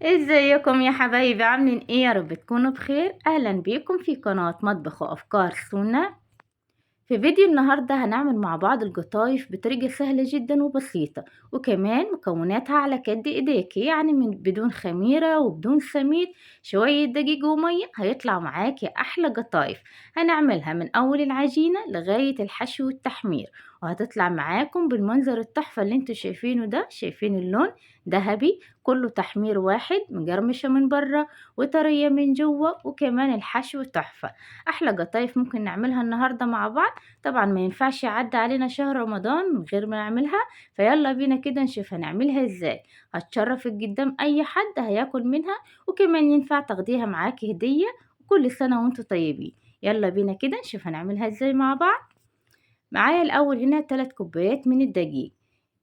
ازيكم يا حبايبي؟ عاملين ايه؟ يا رب تكونوا بخير. اهلا بيكم في قناة مطبخ وافكار سونا. في فيديو النهاردة هنعمل مع بعض القطايف بطريقة سهلة جدا وبسيطة، وكمان مكوناتها على قد ايديك، يعني من بدون خميرة وبدون سميد. شوية دقيق ومية هيطلع معاكي احلى قطايف. هنعملها من اول العجينة لغاية الحشو والتحمير، وهتطلع معاكم بالمنظر التحفة اللي انتوا شايفينه ده. شايفين اللون؟ ذهبي، كله تحمير واحد، مجرمشة من بره وطرية من جوه، وكمان الحشو تحفة. احلى قطايف ممكن نعملها النهاردة مع بعض. طبعا ما ينفعش يعدي علينا شهر رمضان من غير ما نعملها، فيلا بينا كده نشوف هنعملها ازاي. هتشرفك قدام اي حد هياكل منها، وكمان ينفع تاخديها معاكي هدية. وكل سنة وانتوا طيبين. يلا بينا كده نشوف هنعملها ازاي مع بعض. معايا الاول هنا 3 كوبايات من الدقيق،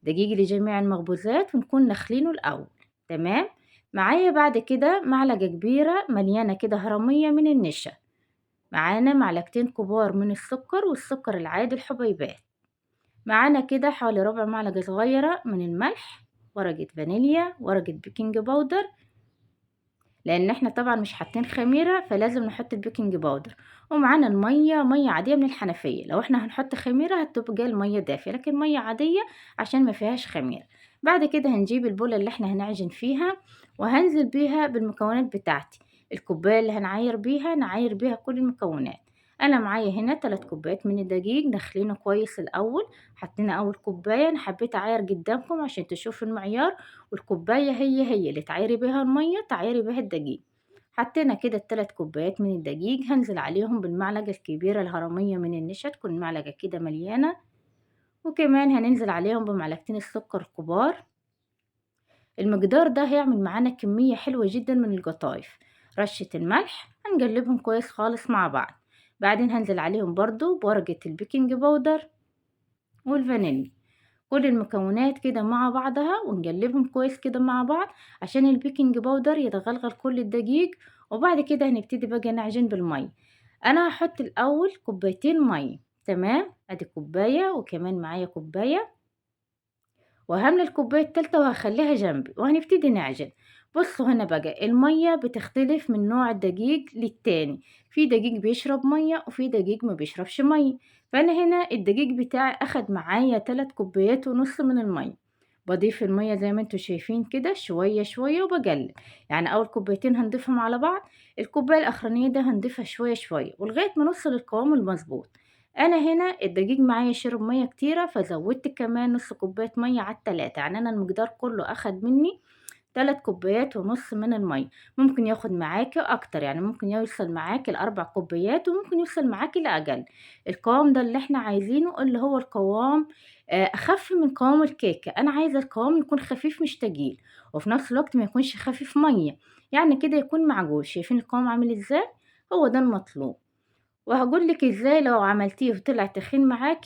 دقيق لجميع المخبوزات ونكون نخلينه الاول. تمام. معايا بعد كده معلقة كبيرة مليانة كده هرمية من النشا. معانا معلقتين كبار من السكر، والسكر العادي الحبيبات. معانا كده حوالي ربع معلقة صغيرة من الملح، ورقة فانيليا، ورقة بيكنج باودر، لان احنا طبعا مش حاطين خميرة فلازم نحط البيكنج باودر. ومعانا المية، مية عادية من الحنفية. لو احنا هنحط خميرة هتبقى المية دافية، لكن مية عادية عشان ما فيهاش خميرة. بعد كده هنجيب البولة اللي احنا هنعجن فيها، وهنزل بيها بالمكونات بتاعتي. الكوباية اللي هنعاير بيها نعاير بيها كل المكونات. انا معايا هنا 3 كوبايات من الدقيق، نخلينه كويس الاول. حطينا اول كوباية، انا حبيت اعاير قدامكم عشان تشوفوا المعيار. والكوباية هي اللي تعايري بيها المية تعايري بيها الدقيق. حطينا كده ال3 كوبايات من الدقيق، هنزل عليهم بالمعلقة الكبيرة الهرمية من النشا، تكون معلقة كده مليانة. وكمان هننزل عليهم بمعلقتين السكر الكبار. المقدار ده هيعمل معانا كمية حلوة جدا من القطايف. رشة الملح، هنقلبهم كويس خالص مع بعض. بعدين هنزل عليهم برضو بورقة البيكنج باودر والفانيليا. كل المكونات كده مع بعضها ونقلبهم كويس كده مع بعض، عشان البيكنج باودر يتغلغل كل الدقيق. وبعد كده هنبتدي بقى نعجن بالمية. انا هحط الاول كوبايتين مية. تمام، ادي كوباية وكمان معايا كوباية، وهملى الكوباية التالتة وهخليها جنبي وهنبتدي نعجن. بصوا هنا بقى المية بتختلف من نوع الدقيق للتاني. في دقيق بيشرب مية وفي دقيق ما بيشربش مية. فأنا هنا الدقيق بتاعي أخد معايا 3 كوبايات ونص من المية. بضيف المية زي ما انتوا شايفين كده شوية شوية وبقلب. يعني أول كوبايتين هنضيفهم على بعض، الكوباية الأخرانية ده هنضيفها شوية شوية ولغاية ما نوصل للقوام المظبوط. انا هنا الدقيق معايا شرب مية كتيرة، فزودت كمان نص كوباية مية على التلاتة. يعني انا المقدار كله اخد مني 3 كوبايات ونص من المية. ممكن ياخد معاكي اكتر، يعني ممكن يوصل معاكي ل4 كوبايات، وممكن يوصل معاكي لاقل. القوام ده اللي احنا عايزينه، اللي هو القوام اخف من قوام الكيكة. انا عايزة القوام يكون خفيف مش تقيل، وفي نفس الوقت ما يكونش خفيف مية، يعني كده يكون معجون. شايفين القوام عامل ازاي؟ هو ده المطلوب. وهاقول لِك إزاي لو عملتيه وطلع تخين معاكِ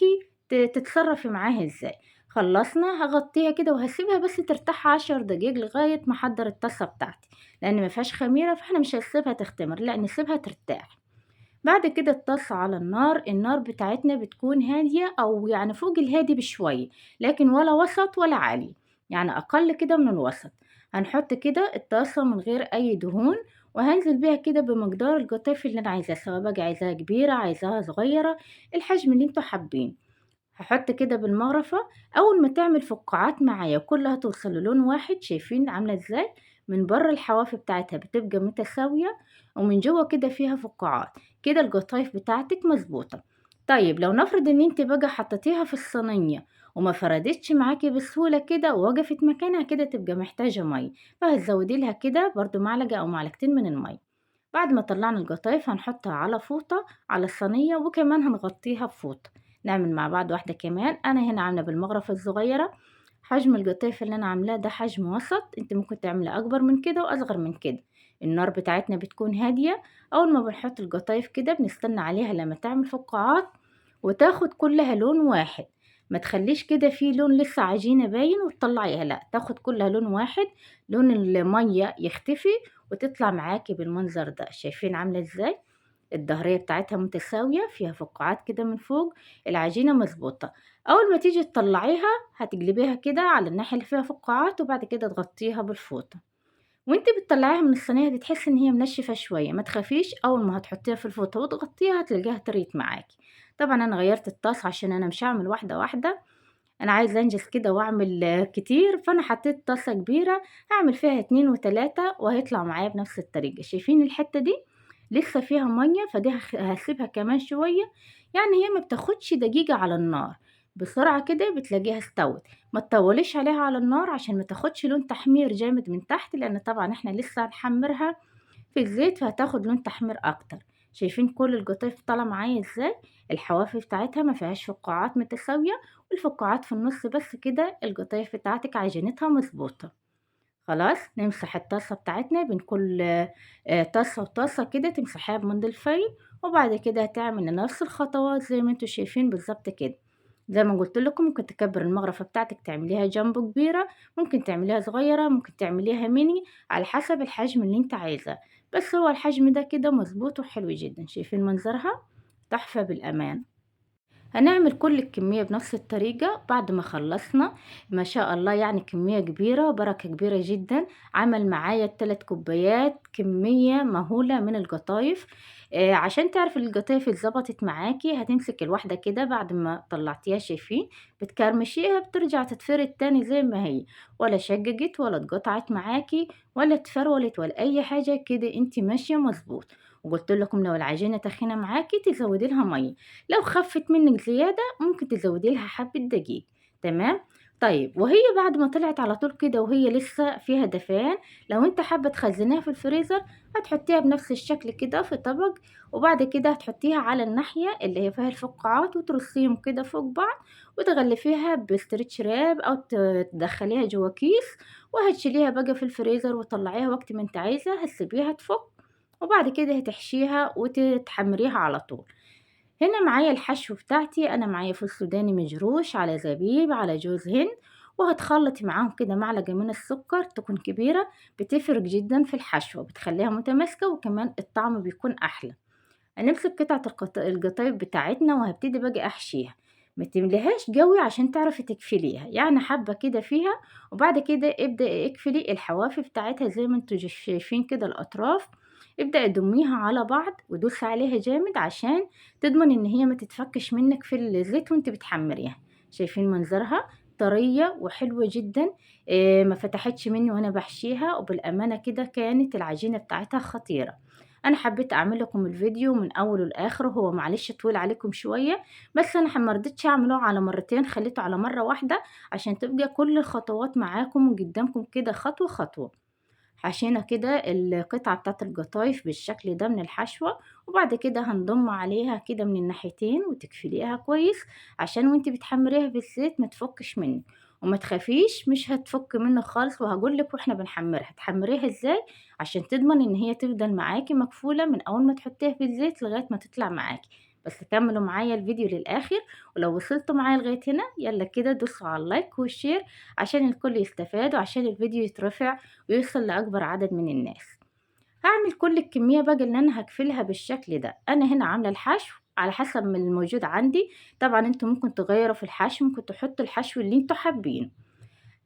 تتصرّفي معاه إزاي. خلّصنا، هاغطّيها كده وهاسيبها بس ترتاح 10 دقايق لغاية ما أحضّر الطاسة بتاعتي، لإن ما فيهاش خميرة فإحنا مش هنسيبها تختمر، لأ نسيبها ترتاح. بعد كده الطاسة على النار، النار بتاعتنا بتكون هادية أو يعني فوق الهادي بشوية، لكن ولا وسط ولا عالي، يعني أقل كده من الوسط. هنحط كده الطاسة من غير أي دهون، وهنزل بيها كده بمقدار القطايف اللي أنا عايزاها، سواء بقى عايزاها كبيرة عايزاها صغيرة، الحجم اللي انتوا حابين. هاحط كده بالمغرفة. أول ما تعمل فقاعات معايا كلها توصل للون واحد، شايفين عاملة ازاي؟ من برّه الحواف بتاعتها بتبقى متساوية، ومن جوّه كده فيها فقاعات. كده القطايف بتاعتِك مضبوطة. طيب لو نفرض إن أنتِ بقى حطيتيها في الصينية وما فردتش معاكِ بسهولة كده ووقفت مكانها، كده تبقى محتاجة مَيّة، فهتزودي لها كده برضه معلقة أو معلقتين من المَيّة. بعد ما طلّعنا القطايف هنحطها على فوطة على الصينية، وكمان هنغطيها بفوطة. نعمل مع بعض واحدة كمان. أنا هنا عاملة بالمغرفة الصغيرة. حجم القطيف اللي أنا عاملاه ده حجم وسط، انت ممكن تعملي أكبر من كده وأصغر من كده. النار بتاعتنا بتكون هادية. أول ما بنحط القطايف كده بنستنى عليها لما تعمل فقاعات وتاخد كلها لون واحد. ما تخليش كده فيه لون لسه عجينة باين وتطلعيها، لا تاخد كلها لون واحد، لون المية يختفي وتطلع معاكي بالمنظر ده. شايفين عاملة ازاي؟ الضهرية بتاعتها متساوية، فيها فقاعات كده من فوق، العجينة مظبوطة. أول ما تيجي تطلعيها هتقلبيها كده على الناحية اللي فيها فقاعات، وبعد كده تغطيها بالفوطة. وانت بتطلعيها من الصينية بتحسي ان هي منشفة شوية. ما تخافيش، اول ما هتحطيها في الفوطة وتغطيها هتلاقيها طريت معاكي. طبعا انا غيرت الطاسة عشان انا مش هعمل واحدة واحدة، انا عايزة انجز كده واعمل كتير، فانا حطيت طاسة كبيرة هعمل فيها 2 و3 وهيطلع معايا بنفس الطريقة. شايفين الحتة دي لسه فيها مية، فدي هسيبها كمان شوية. يعني هي ما بتاخدش دقيقة على النار، بسرعة كده بتلاقيها استوت. ما تطوليش عليها على النار عشان ما تاخدش لون تحمير جامد من تحت، لان طبعا احنا لسه هنحمرها في الزيت فهتاخد لون تحمير اكتر. شايفين كل القطايف طالعه معايا ازاي؟ الحواف بتاعتها ما فيهاش فقاعات متساويه، والفقاعات في النص بس كده. القطايف بتاعتك عجينتها مظبوطه. خلاص نمسح الطاسه بتاعتنا بين كل طاسه وطاسه كده، تمسحيها بمنديل. وبعد كده هتعمل نفس الخطوات زي ما انتوا شايفين بالظبط كده. زي ما قلت لكم ممكن تكبر المغرفة بتاعتك تعمليها جامبو كبيرة، ممكن تعمليها صغيرة، ممكن تعمليها ميني على حسب الحجم اللي انت عايزاه. بس هو الحجم ده كده مظبوط وحلو جدا. شايفين منظرها؟ تحفة بالأمان. هنعمل كل الكمية بنفس الطريقة بعد ما خلصنا. ما شاء الله يعني كمية كبيرة وبركة كبيرة جدا. عمل معايا 3 كوبايات، كمية مهولة من القطايف. عشان تعرف القطايف اتظبطت معاكي، هتمسك الواحدة كده بعد ما طلعتيها. شايفين؟ بتكرمشيها بترجع تتفرد تاني زي ما هي، ولا شققت ولا اتقطعت معاكي ولا اتفرولت ولا اي حاجة كده. انت ماشية مظبوط. وقلت لكم لو العجينة تخينة معاكي تزودي لها مية، لو خفت منك زيادة ممكن تزودي لها حبة دقيق. تمام. طيب وهي بعد ما طلعت على طول كده وهي لسه فيها دفان، لو انت حابة تخزنيها في الفريزر هتحطيها بنفس الشكل كده في طبق، وبعد كده هتحطيها على الناحية اللي هي فيها الفقاعات وترصيهم كده فوق بعض، وتغلفيها بستريتش راب او تدخليها جوا كيس، وهتشيليها بقى في الفريزر وتطلعيها وقت ما انت عايزة. هتسيبيها تفك، وبعد كده هتحشيها وتحمريها على طول. هنا معايا الحشو بتاعتي، انا معايا فول سوداني مجروش على زبيب على جوز هند، وهتخلط معاهم كده معلقة من السكر تكون كبيرة. بتفرق جدا في الحشوة، بتخليها متماسكة وكمان الطعم بيكون احلى. هنمسك قطعة القطايف بتاعتنا وهبتدي بقى احشيها. ما تمليهاش قوي عشان تعرفي تقفليها، يعني حبة كده فيها، وبعد كده ابدأ اقفلي الحواف بتاعتها زي ما انتوا شايفين كده الأطراف. ابدأ ادميها على بعض ودوسي عليها جامد عشان تضمن ان هي ما تتفكش منك في الزيت وانت بتحمريها. شايفين منظرها؟ طرية وحلوة جدا. اه ما فتحتش مني وانا بحشيها، وبالأمانة كده كانت العجينة بتاعتها خطيرة. انا حبيت اعمل لكم الفيديو من اوله لاخره، هو معلش طويل عليكم شويه، بس انا ما رضيتش اعمله على مرتين، خليته على مره واحده عشان تبقى كل الخطوات معاكم وقدامكم كده خطوه خطوه. حشينا كده القطعة بتاعة القطايف بالشكل ده من الحشوة، وبعد كده هنضم عليها كده من الناحيتين وتقفليها كويس عشان وانت بتحمريها في الزيت ما تفكش منك. وما تخافيش مش هتفك منك خالص، وهقولك واحنا بنحمرها تحمريها ازاي عشان تضمن ان هي تفضل معاكي مكفولة من اول ما تحطيها في الزيت لغاية ما تطلع معاكي. بس كملوا معايا الفيديو للاخر، ولو وصلتوا معايا لغاية هنا يلا كده دوسوا على اللايك والشير عشان الكل يستفاد وعشان الفيديو يترفع ويوصل لأكبر عدد من الناس. هعمل كل الكمية بقى اللي أنا هقفلها بالشكل ده. أنا هنا عاملة الحشو على حسب من الموجود عندي، طبعا انتوا ممكن تغيروا في الحشو، ممكن تحطوا الحشو اللي انتوا حابينه.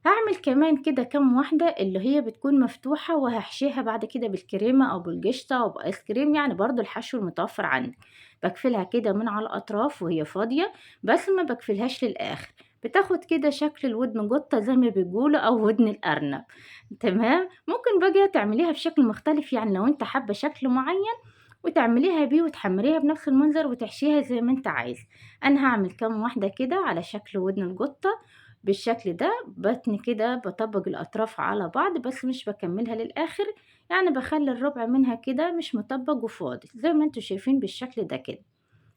هعمل كمان كده كام واحدة اللي هي بتكون مفتوحة، وهحشيها بعد كده بالكريمة أو بالقشطة أو بآيس كريم، يعني برضو الحشو المتوفر عندك. بقفلها كده من على الأطراف وهي فاضية، بس ما بقفلهاش للآخر. بتاخد كده شكل الودن قطة زي ما بيقولوا أو ودن الأرنب. تمام. ممكن بقى تعمليها بشكل مختلف، يعني لو انت حابة شكل معين وتعمليها بيه وتحمريها بنفس المنظر وتحشيها زي ما انت عايز. انا هعمل كام واحدة كده على شكل ودن القطة بالشكل ده. بتني كده بطبق الأطراف على بعض بس مش بكملها للآخر، يعني بخلي الربع منها كده مش مطبق وفاضي زي ما انتوا شايفين بالشكل ده كده.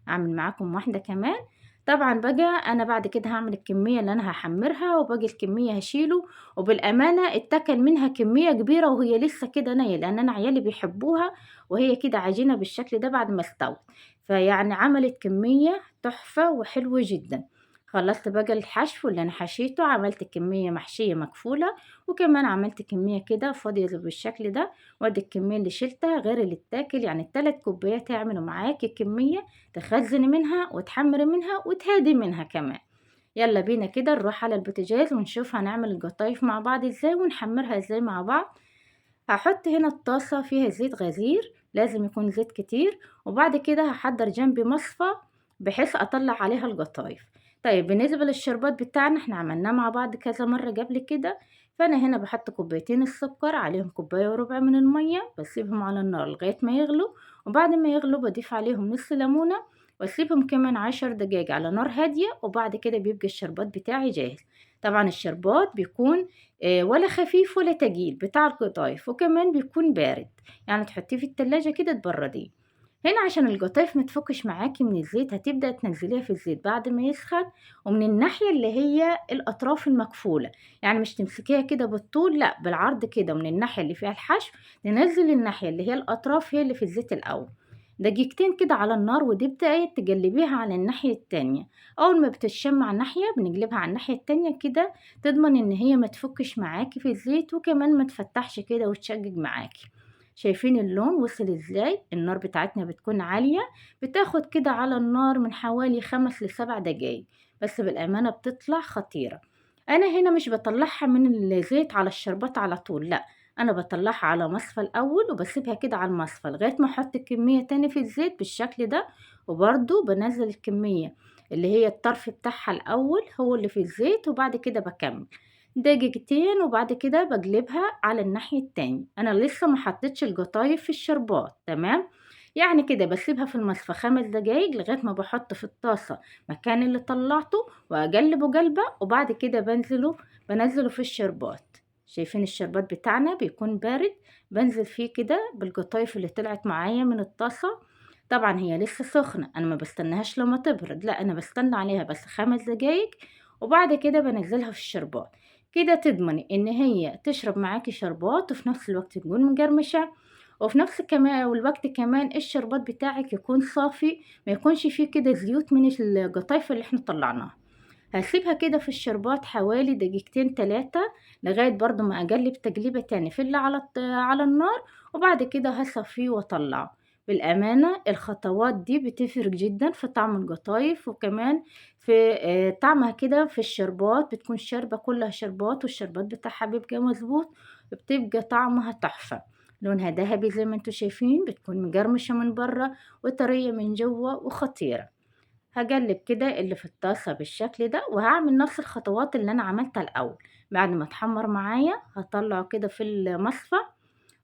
اعمل معاكم واحدة كمان. طبعا بقى انا بعد كده هعمل الكمية اللي انا هحمرها وباقي الكمية هشيله. وبالامانة اتكل منها كمية كبيرة وهي لسه كده نية، لان انا عيالي بيحبوها وهي كده عجينة بالشكل ده بعد ما استوت. فيعني عملت كمية تحفة وحلوة جدا. خلصت بقى الحشو اللي انا حشيته، عملت كمية محشية مكفولة، وكمان عملت كمية كده فاضية زي بالشكل ده. وادي الكمية اللي شلتها غير اللي اتاكل، يعني ال3 كوبايات هيعملوا معاكي كمية تخزني منها وتحمري منها وتهدي منها كمان. يلا بينا كده نروح على البوتاجاز ونشوف هنعمل القطايف مع بعض ازاي ونحمرها ازاي مع بعض. هاحط هنا الطاسة فيها زيت غزير، لازم يكون زيت كتير، وبعد كده هاحضّر جنبي مصفى بحيث أطلّع عليها القطايف. طيب بالنسبة للشربات بتاعنا إحنا عملناه مع بعض كذا مرّة قبل كده، فأنا هنا باحط كوبايتين السكر عليهم كوباية وربع من المَيّة، باسيبهم على النار لغاية ما يغلوا، وبعد ما يغلوا باضيف عليهم نص ليمونة، واسيبهم كمان 10 دقايق على نار هادية، وبعد كده بيبقى الشربات بتاعي جاهز. طبعًا الشربات بيكون ولا خفيف ولا تقيل بتاع القطايف، وكمان بيكون بارد، يعني تحطيه في التلاجة كده تبرديه. هنا عشان القطايف ما تفكش معاكِ من الزيت هتبدأي تنزّليها في الزيت بعد ما يسخن، ومن الناحية اللي هي الأطراف المقفولة، يعني مش تمسكيها كده بالطول لأ، بالعرض كده، ومن الناحية اللي فيها الحشو ننزّل الناحية اللي هي الأطراف هي اللي في الزيت الأول، دقيقتين كده على النار وتبدأي تقلبيها على الناحية التانية. أول ما بتتشمع ناحية بنقلبها على الناحية التانية كده، تضمن إن هي ما تفكش معاكِ في الزيت، وكمان ما تفتحش كده وتشقق معاكِ. شايفين اللون وصل إزاي؟ النار بتاعتنا بتكون عالية، بتاخد كده على النار من حوالي 5 ل7 دقايق، بس بالأمانة بتطلع خطيرة. أنا هنا مش باطلّعها من الزيت على الشربات على طول لأ، أنا باطلّعها على مصفى الأول وباسيبها كده على المصفى لغاية ما أحط كمية تاني في الزيت بالشكل ده، وبرضه بانزّل الكمية اللي هي الطرف بتاعها الأول هو اللي في الزيت، وبعد كده باكمّل. دقيقتين وبعد كده باقلبها على الناحية التاني، أنا لسه ما حطيتش القطايف في الشربات تمام، يعني كده باسيبها في المصفى 5 دقايق لغاية ما باحط في الطاسة مكان اللي طلّعته وأقلّبه قلبة، وبعد كده بانزّله في الشربات. شايفين الشربات بتاعنا بيكون بارد، بانزل فيه كده بالقطايف اللي طلعت معايا من الطاسة، طبعًا هي لسه سخنة، أنا ما باستناهاش لمّا تبرد، لأ أنا باستنى عليها بس 5 دقايق، وبعد كده بانزّلها في الشربات. كده تضمني إن هي تشرب معاكِ شربات وفي نفس الوقت تكون مقرمشة، وفي نفس والوقت كمان الشربات بتاعِك يكون صافي، ما يكونش فيه كده زيوت من القطايف اللي إحنا طلعناها. هاسيبها كده في الشربات حوالي دقيقتين 3 لغاية برضه ما أقلِّب تقليبة تاني في اللي على النار، وبعد كده هاصفّيه وأطلّعه. بالأمانة الخطوات دي بتفرق جدًا في طعم القطايف، وكمان في طعمها كده في الشربات، بتكون الشوربة كلّها شربات والشربات بتاعها بيبقى مضبوط، وبتبقى طعمها تحفة. لونها دهبي زي ما أنتم شايفين، بتكون مقرمشة من برّه وطرية من جوّه وخطيرة. هاقلّب كده اللي في الطاسة بالشكل ده، وهاعمل نفس الخطوات اللي أنا عملتها الأول، بعد ما اتحمّر معايا هاطلّعه كده في المصفى،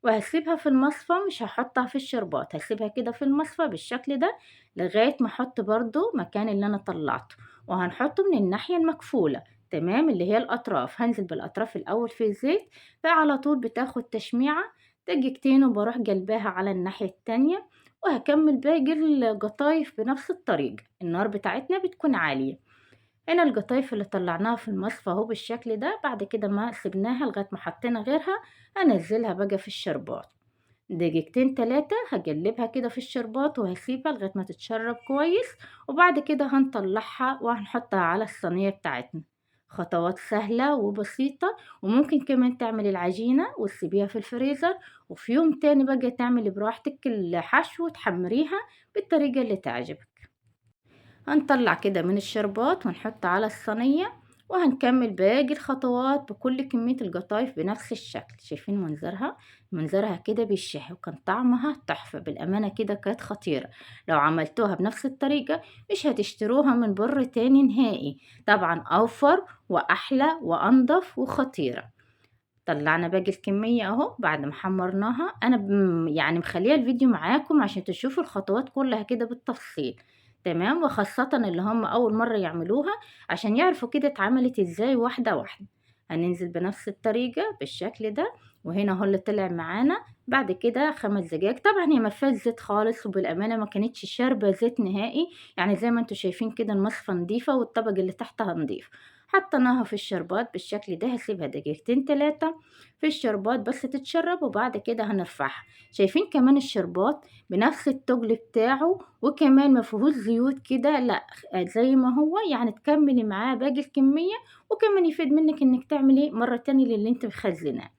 وهاسيبها في المصفى مش هاحطها في الشربات، هاسيبها كده في المصفى بالشكل ده، لغاية ما أحط برضه مكان اللي أنا طلّعته، وهنحطه من الناحية المقفولة تمام، اللي هي الأطراف، هانزل بالأطراف الأول في الزيت، فعلى طول بتاخد تشميعة دقيقتين وباروح جالباها على الناحية التانية، وهاكمّل باقي القطايف بنفس الطريقة، النار بتاعتنا بتكون عالية. هنا القطايف اللي طلعناها في المصفى اهو بالشكل ده، بعد كده ما سيبناها لغاية ما حطينا غيرها، هانزّلها بقى في الشربات. دقيقتين 3 هاقلّبها كده في الشربات وهاسيبها لغاية ما تتشرّب كويس، وبعد كده هنطلّعها وهنحطها على الصينية بتاعتنا. خطوات سهلة وبسيطة، وممكن كمان تعملي العجينة وتسيبيها في الفريزر، وفي يوم تاني بقى تعملي براحتك الحشو وتحمّريها بالطريقة اللي تعجبك. هنطلّع كده من الشربات ونحط على الصينية، وهنكمّل باقي الخطوات بكل كمية القطايف بنفس الشكل. شايفين منظرها؟ منظرها كده بيشهي، وكان طعمها تحفة، بالأمانة كده كانت خطيرة. لو عملتوها بنفس الطريقة مش هتشتروها من برّه تاني نهائي، طبعًا أوفر وأحلى وأنضف وخطيرة. طلّعنا باقي الكمية أهو بعد ما حمّرناها، أنا يعني مخلّية الفيديو معاكم عشان تشوفوا الخطوات كلّها كده بالتفصيل، تمام، وخاصةً اللي هم أول مرّة يعملوها عشان يعرفوا كده اتعملت إزاي واحدة، واحدة. هننزل بنفس الطريقة بالشكل ده، وهنا أهو اللي طلع معانا بعد كده 5 دقايق، طبعًا هي ما فيهاش زيت خالص، وبالأمانة ما كانتش شاربة زيت نهائي، يعني زي ما أنتم شايفين كده المصفى نضيفة والطبق اللي تحتها نضيف. حطيناها في الشربات بالشكل ده، هاسيبها دقيقتين 3 في الشربات بس تتشرب، وبعد كده هنرفعها. شايفين كمان الشربات بنفس التُّقل بتاعه، وكمان ما فيهوش زيوت كده لأ، زي ما هو، يعني تكمّلي معاه باقي الكمية، وكمان يفيد منِّك إنِّك تعملي مرّة تانية للي أنتِ مخزّناه.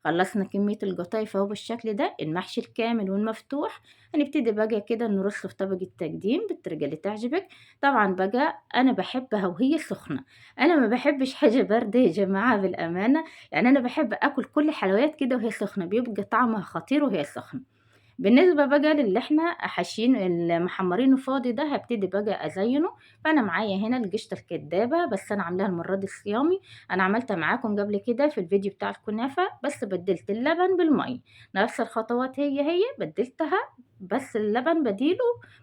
خلصنا كمية القطايف اهو بالشكل ده، المحشي الكامل والمفتوح. هنبتدي بقى كده نرصه في طبق التقديم بالطريقة اللي تعجبك. طبعا بقى انا بحبها وهي سخنة، انا ما بحبش حاجة باردة يا جماعة بالامانة. يعني انا بحب اكل كل حلويات كده وهي سخنة، بيبقى طعمها خطير وهي سخنة. بالنسبة بقى للي إحنا حاشين محمّرينه فاضي ده، هابتدي بقى أزيّنه. فأنا معايا هنا القشطة الكدّابة، بس أنا عاملاها المرّة دي صيامي. أنا عملتها معاكم قبل كده في الفيديو بتاع الكنافة، بس بدّلت اللبن بالمَيّة، نفس الخطوات هي، بدّلتها، بس اللبن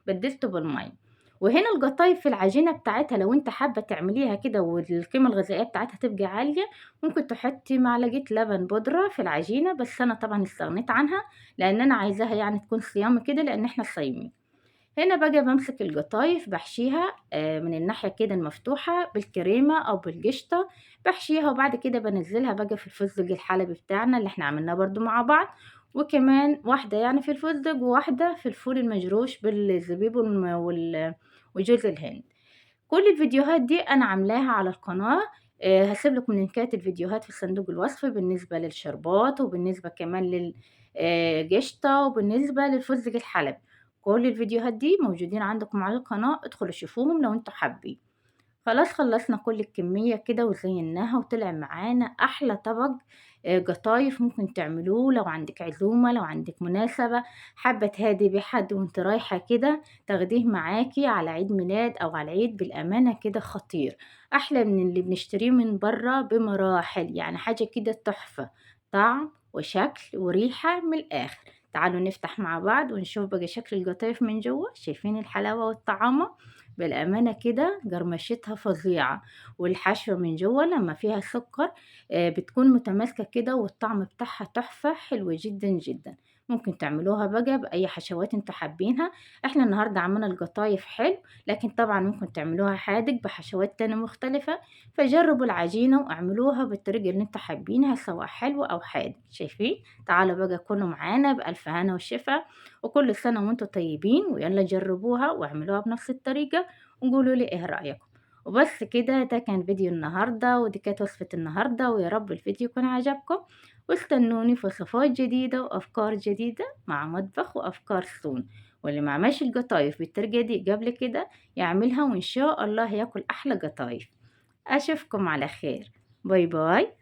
بدّلته بالمَيّة. وهنا القطايف في العجينة بتاعتها لو أنتِ حابة تعمليها كده والقيمة الغذائية بتاعتها تبقى عالية، ممكن تحطّي معلقة لبن بودرة في العجينة، بس أنا طبعًا استغنيت عنها لأن أنا عايزاها يعني تكون صيامي كده لأن إحنا صايمين. هنا بقى بامسك القطايف باحشيها من الناحية كده المفتوحة بالكريمة أو بالقشطة، باحشيها وبعد كده بانزّلها بقى في الفستق الحلبي بتاعنا اللي إحنا عملناه برضه مع بعض، وكمان واحدة يعني في الفستق وواحدة في الفول المجروش بالزبيب وجوز الهند. كل الفيديوهات دي أنا عاملاها على القناة. هاسيب لكم لينكات الفيديوهات في صندوق الوصف بالنسبة للشربات وبالنسبة كمان قشطة وبالنسبة للفستق الحلبي. كل الفيديوهات دي موجودين عندكم على القناة، ادخلوا شوفوهم لو انتوا حابين. خلاص خلصنا كل الكمية كده وزيناها وطلع معانا أحلى طبق قطايف ممكن تعملوه لو عندك عزومة، لو عندك مناسبة حابة تهادي بيه حد وانت رايحة كده تاخديه معاكي على عيد ميلاد أو على العيد. بالأمانة كده خطير، أحلى من اللي بنشتريه من برا بمراحل، يعني حاجة كده تحفة، طعم وشكل وريحة من الآخر. تعالوا نفتح مع بعض ونشوف بقى شكل القطايف من جوه. شايفين الحلاوة والطعامة؟ بالأمانة كده جرمشتها فظيعة، والحشوة من جوه لما فيها سكر بتكون متماسكة كده والطعم بتاعها تحفة حلوة جدا جدا. ممكن تعملوها بقى بأي حشوات انتوا حابينها. احنا النهاردة عملنا القطايف حلو، لكن طبعا ممكن تعملوها حادق بحشوات تانية مختلفة. فجربوا العجينة واعملوها بالطريقة اللي انتوا حابينها سواء حلو أو حادق. شايفين؟ تعالوا بقى كلوا معانا بألف هنا وشفا، وكل سنة وانتم طيبين. ويلا جربوها واعملوها بنفس الطريقة وقولوا لي ايه رأيكم. وبس كده، ده كان فيديو النهاردة ودي كانت وصفة النهاردة، ويا رب الفيديو يكون عجبكم. واستنوني في وصفات جديدة وأفكار جديدة مع مطبخ وأفكار صون. واللي ما عملش القطايف بالطريقة دي قبل كده يعملها وإن شاء الله ياكل أحلى قطايف. أشوفكم على خير. باي باي.